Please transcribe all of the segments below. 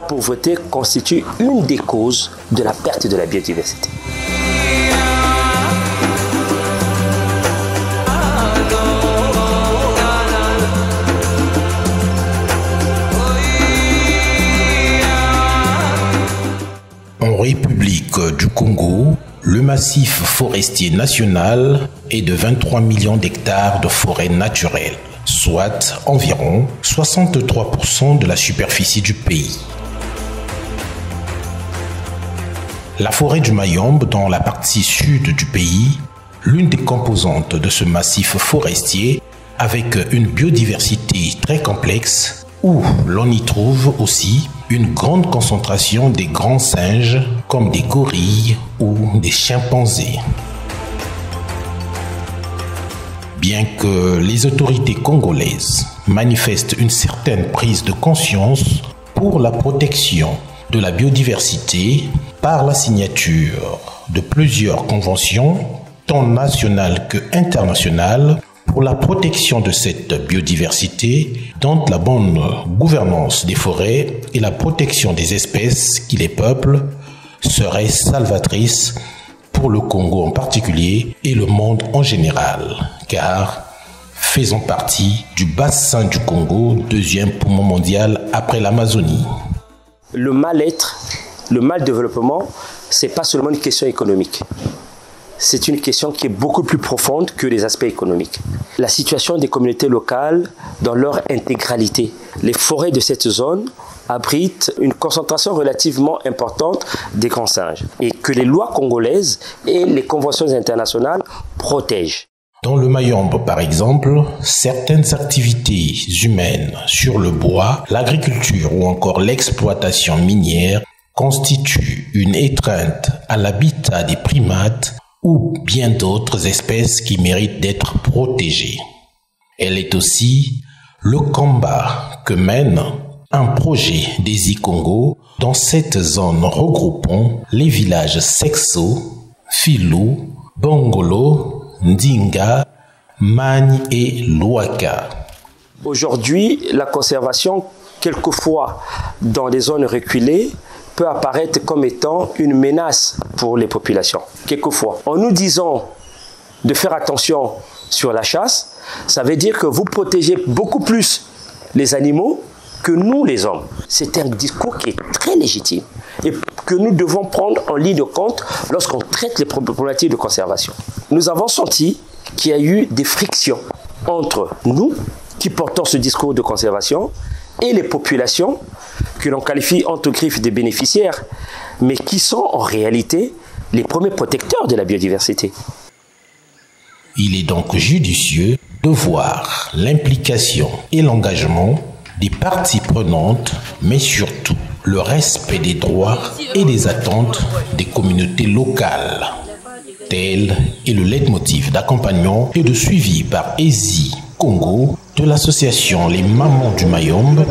pauvreté constitue une des causes de la perte de la biodiversité. En République du Congo, le massif forestier national est de 23 millions d'hectares de forêt naturelle, soit environ 63% de la superficie du pays. La forêt du Mayombe, dans la partie sud du pays, l'une des composantes de ce massif forestier, avec une biodiversité très complexe, où l'on y trouve aussi une grande concentration des grands singes comme des gorilles ou des chimpanzés. Bien que les autorités congolaises manifestent une certaine prise de conscience pour la protection de la biodiversité par la signature de plusieurs conventions, tant nationales que internationales, pour la protection de cette biodiversité, dont la bonne gouvernance des forêts et la protection des espèces qui les peuplent seraient salvatrices pour le Congo en particulier et le monde en général, car faisons partie du bassin du Congo, deuxième poumon mondial après l'Amazonie. Le mal-être, le mal-développement, ce n'est pas seulement une question économique. C'est une question qui est beaucoup plus profonde que les aspects économiques. La situation des communautés locales dans leur intégralité. Les forêts de cette zone abritent une concentration relativement importante des grands singes et que les lois congolaises et les conventions internationales protègent. Dans le Mayombe, par exemple, certaines activités humaines sur le bois, l'agriculture ou encore l'exploitation minière constituent une étreinte à l'habitat des primates ou bien d'autres espèces qui méritent d'être protégées. Elle est aussi le combat que mène un projet des Ikongo dans cette zone regroupant les villages Sexo, Filou, Bongolo, Ndinga, Magne et Louaka. Aujourd'hui, la conservation, quelquefois dans des zones reculées, peut apparaître comme étant une menace pour les populations. Quelquefois, en nous disant de faire attention sur la chasse, ça veut dire que vous protégez beaucoup plus les animaux que nous, les hommes. C'est un discours qui est très légitime et que nous devons prendre en ligne de compte lorsqu'on traite les problématiques de conservation. Nous avons senti qu'il y a eu des frictions entre nous, qui portons ce discours de conservation, et les populations, que l'on qualifie entre griffes des bénéficiaires, mais qui sont en réalité les premiers protecteurs de la biodiversité. Il est donc judicieux de voir l'implication et l'engagement des parties prenantes, mais surtout le respect des droits et des attentes des communautés locales. Tel est le leitmotiv d'accompagnement et de suivi par ESI Congo de l'association Les Mamans du Mayombe,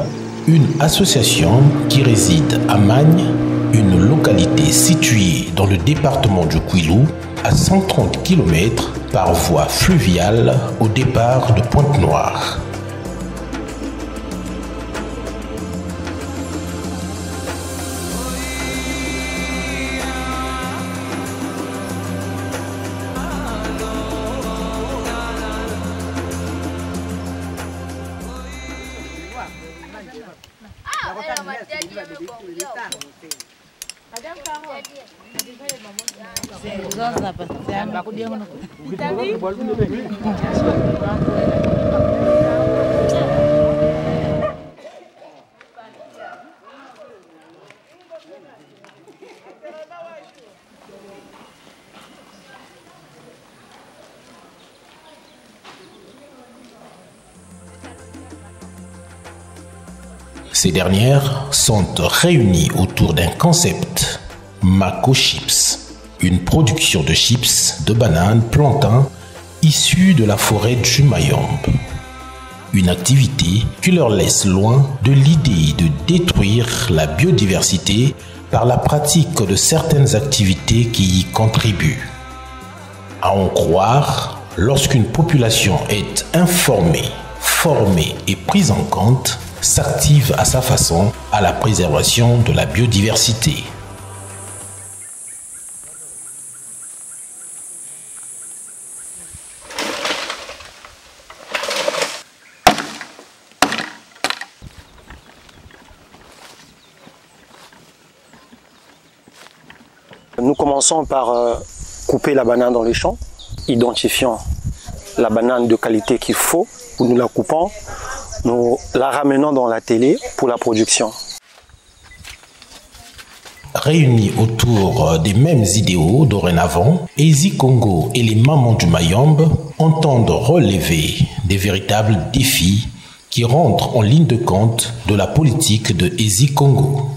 une association qui réside à Magne, une localité située dans le département du Kwilu, à 130 km par voie fluviale au départ de Pointe-Noire. Ces dernières sont réunies autour d'un concept, Mako Chips, une production de chips de bananes plantains issus de la forêt du Mayombe. Une activité qui leur laisse loin de l'idée de détruire la biodiversité par la pratique de certaines activités qui y contribuent. À en croire, lorsqu'une population est informée, formée et prise en compte, s'active à sa façon à la préservation de la biodiversité. Nous commençons par couper la banane dans les champs, identifiant la banane de qualité qu'il faut, nous la coupons, nous la ramenons dans l'atelier pour la production. Réunis autour des mêmes idéaux dorénavant, Easy Congo et les mamans du Mayombe entendent relever des véritables défis qui rentrent en ligne de compte de la politique de Easy Congo.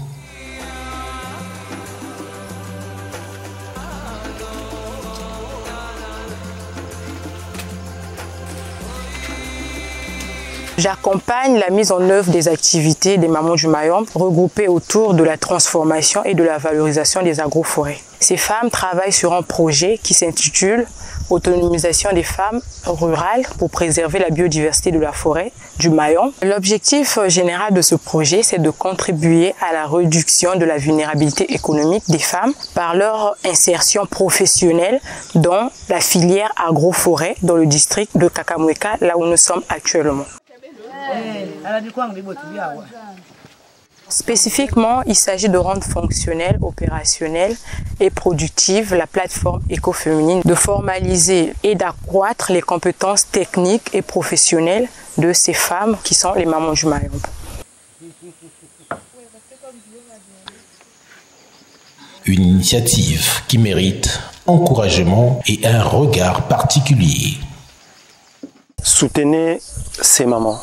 J'accompagne la mise en œuvre des activités des mamans du Mayombe regroupées autour de la transformation et de la valorisation des agroforêts. Ces femmes travaillent sur un projet qui s'intitule « Autonomisation des femmes rurales pour préserver la biodiversité de la forêt du Mayombe ». L'objectif général de ce projet, c'est de contribuer à la réduction de la vulnérabilité économique des femmes par leur insertion professionnelle dans la filière agroforêt dans le district de Kakamweka, là où nous sommes actuellement. Spécifiquement, il s'agit de rendre fonctionnelle, opérationnelle et productive la plateforme écoféminine, de formaliser et d'accroître les compétences techniques et professionnelles de ces femmes qui sont les mamans du Mayombe. Une initiative qui mérite encouragement et un regard particulier. Soutenez ces mamans.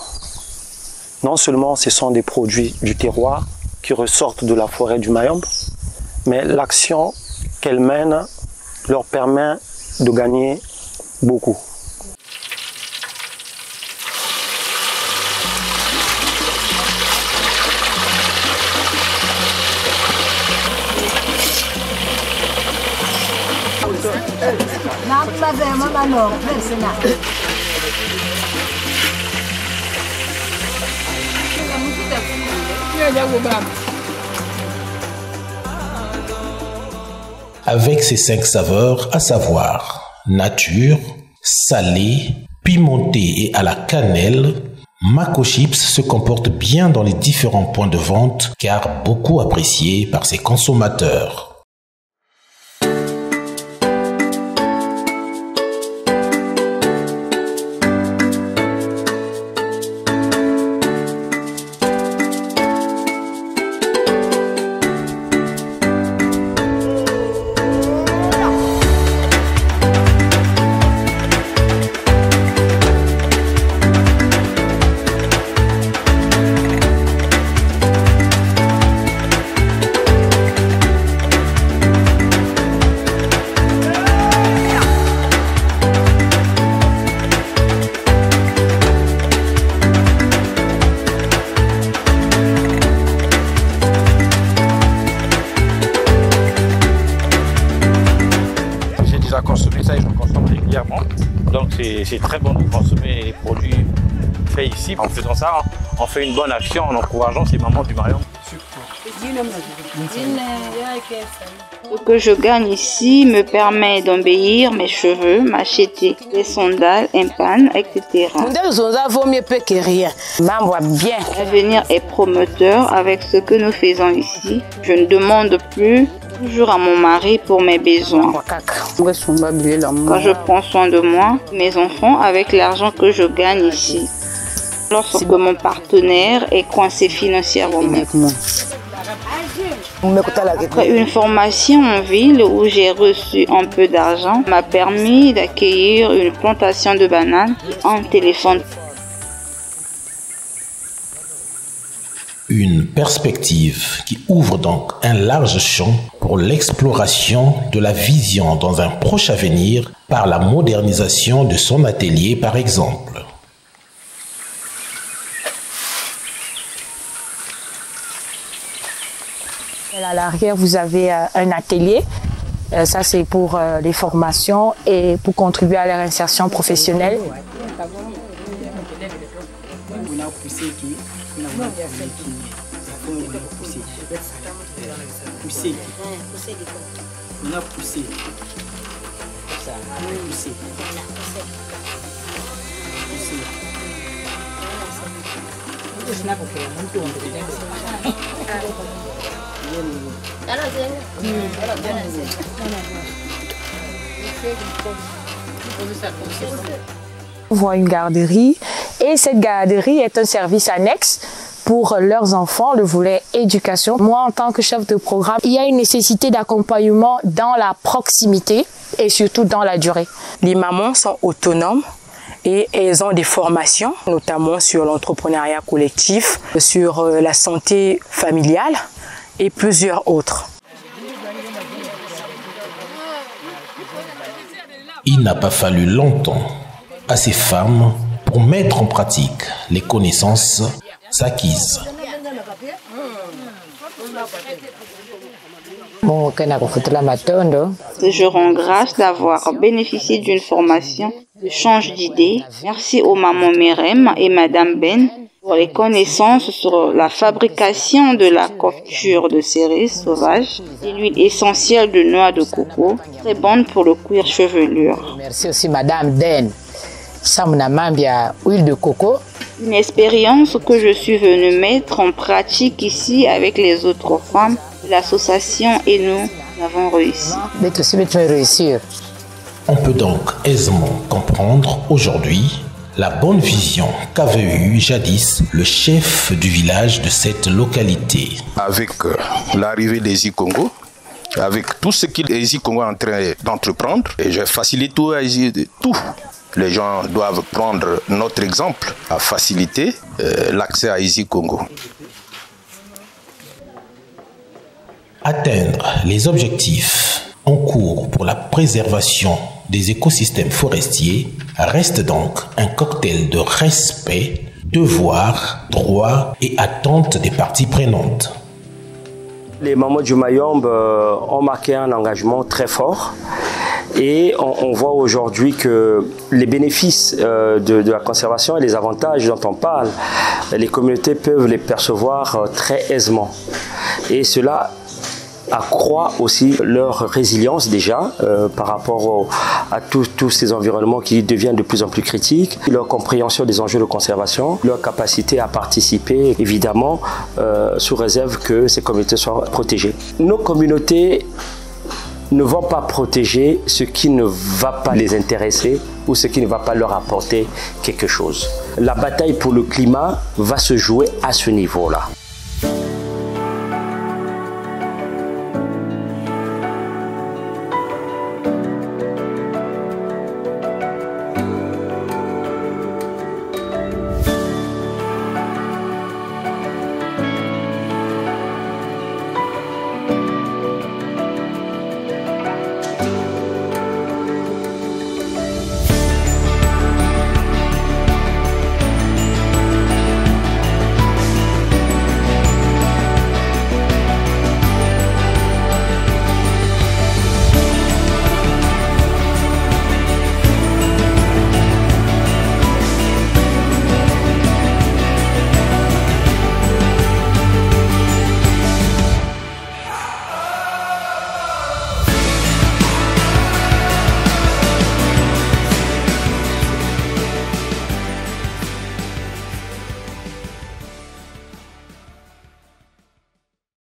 Non seulement ce sont des produits du terroir qui ressortent de la forêt du Mayombe, mais l'action qu'elles mènent leur permet de gagner beaucoup. Avec ses 5 saveurs, à savoir nature, salé, pimenté et à la cannelle, Mako Chips se comporte bien dans les différents points de vente car beaucoup apprécié par ses consommateurs. Consommer ça et j'en consomme régulièrement. Donc c'est très bon de consommer les produits faits ici. En faisant ça, on fait une bonne action en encourageant ces mamans du Mayombe. Ce que je gagne ici me permet d'embellir mes cheveux, m'acheter des sandales, un pan, etc. L'avenir est prometteur avec ce que nous faisons ici. Je ne demande plus toujours à mon mari pour mes besoins. Quand je prends soin de moi, mes enfants, avec l'argent que je gagne ici. Lorsque mon partenaire est coincé financièrement. Après une formation en ville où j'ai reçu un peu d'argent, m'a permis d'accueillir une plantation de bananes en téléphone. Une perspective qui ouvre donc un large champ pour l'exploration de la vision dans un proche avenir par la modernisation de son atelier par exemple. À l'arrière, vous avez un atelier. Ça, c'est pour les formations et pour contribuer à leur insertion professionnelle. On voit une garderie et cette garderie est un service annexe pour leurs enfants, le volet éducation. Moi, en tant que chef de programme, il y a une nécessité d'accompagnement dans la proximité et surtout dans la durée. Les mamans sont autonomes et elles ont des formations, notamment sur l'entrepreneuriat collectif, sur la santé familiale et plusieurs autres. Il n'a pas fallu longtemps à ces femmes pour mettre en pratique les connaissances acquises. Je rends grâce d'avoir bénéficié d'une formation de change d'idées. Merci aux mamans Merem et Madame Ben pour les connaissances sur la fabrication de la couture de cerises sauvages et l'huile essentielle de noix de coco, très bonne pour le cuir chevelure. Merci aussi Madame Den. Samnamambia huile de coco. Une expérience que je suis venue mettre en pratique ici avec les autres femmes de l'association et nous avons réussi. On peut donc aisément comprendre aujourd'hui la bonne vision qu'avait eue jadis le chef du village de cette localité. Avec l'arrivée des Congo, avec tout ce que les Congo est en train d'entreprendre, et je facilite tout. Les gens doivent prendre notre exemple à faciliter l'accès à Easy Congo. Atteindre les objectifs en cours pour la préservation des écosystèmes forestiers reste donc un cocktail de respect, devoirs, droits et attentes des parties prenantes. Les mamans du Mayombe ont marqué un engagement très fort et on voit aujourd'hui que les bénéfices de la conservation et les avantages dont on parle, les communautés peuvent les percevoir très aisément. Et cela accroît aussi leur résilience déjà par rapport à tous ces environnements qui deviennent de plus en plus critiques, leur compréhension des enjeux de conservation, leur capacité à participer évidemment sous réserve que ces communautés soient protégées. Nos communautés ne vont pas protéger ce qui ne va pas les intéresser ou ce qui ne va pas leur apporter quelque chose. La bataille pour le climat va se jouer à ce niveau-là.